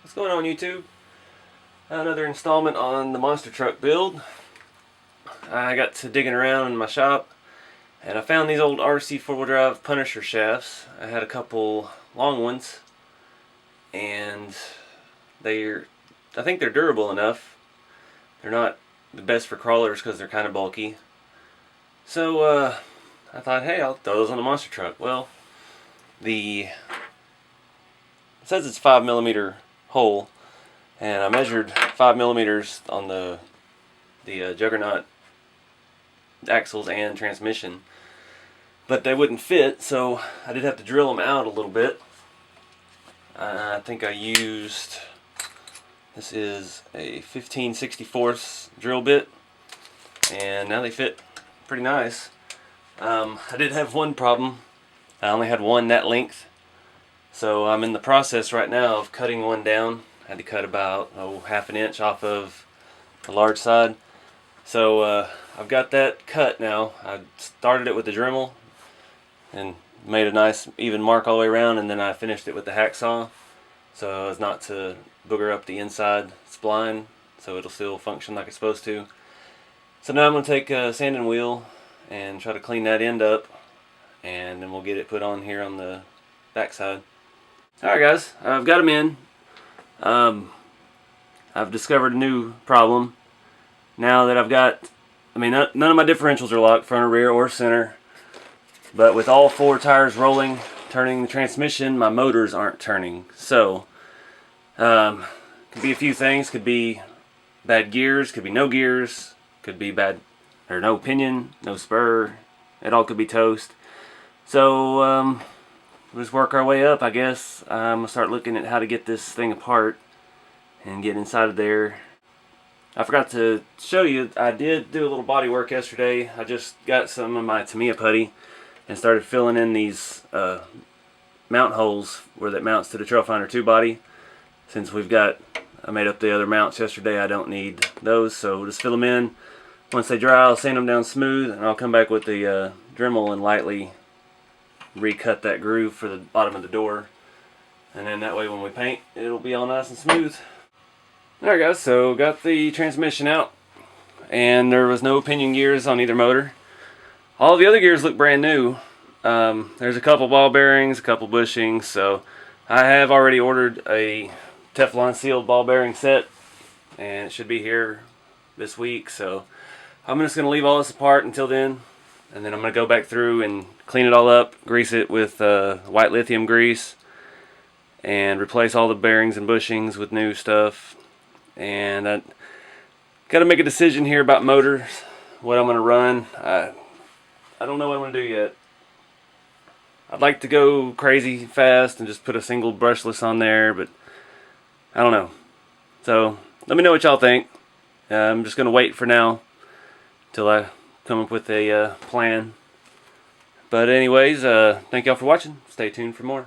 What's going on, YouTube? Another installment on the monster truck build. I got to digging around in my shop and I found these old RC four-wheel drive Punisher shafts. I had a couple long ones and I think they're durable enough. They're not the best for crawlers because they're kind of bulky. So I thought, hey, I'll throw those on the monster truck. Well, it says it's 5mm hole, and I measured 5mm on the Juggernaut axles and transmission, but they wouldn't fit, so I did have to drill them out a little bit. I think I used, this is a 15/64 drill bit, and now they fit pretty nice. I did have one problem. I only had one that length, so I'm in the process right now of cutting one down. I had to cut about half an inch off of the large side. So I've got that cut now. I started it with the Dremel and made a nice even mark all the way around, and then I finished it with the hacksaw so as not to booger up the inside spline, so it'll still function like it's supposed to. So now I'm going to take a sanding wheel and try to clean that end up, and then we'll get it put on here on the back side. Alright guys, I've got them in. I've discovered a new problem. Now that I've got, none of my differentials are locked, front or rear or center. But with all four tires rolling, turning the transmission, my motors aren't turning. So, could be a few things. Could be bad gears, could be no gears, could be bad, or no pinion, no spur. It all could be toast. So, we'll just work our way up, I guess. I'm going to start looking at how to get this thing apart and get inside of there. I forgot to show you, I did do a little body work yesterday. I just got some of my Tamiya putty and started filling in these mount holes where that mounts to the Trail Finder 2 body. Since I made up the other mounts yesterday, I don't need those, so we'll just fill them in. Once they dry, I'll sand them down smooth, and I'll come back with the Dremel and lightly recut that groove for the bottom of the door, and then that way when we paint, it'll be all nice and smooth. Alright guys, so got the transmission out, and there was no pinion gears on either motor. All the other gears look brand new. There's a couple ball bearings, a couple bushings, so I have already ordered a Teflon sealed ball bearing set, and it should be here this week. So I'm just going to leave all this apart until then, and then I'm going to go back through and clean it all up, grease it with white lithium grease, and replace all the bearings and bushings with new stuff. And I got to make a decision here about motors, what I'm going to run. I don't know what I'm going to do yet. I'd like to go crazy fast and just put a single brushless on there, but I don't know. So let me know what y'all think. I'm just going to wait for now till I come up with a plan. But anyways, thank y'all for watching. Stay tuned for more.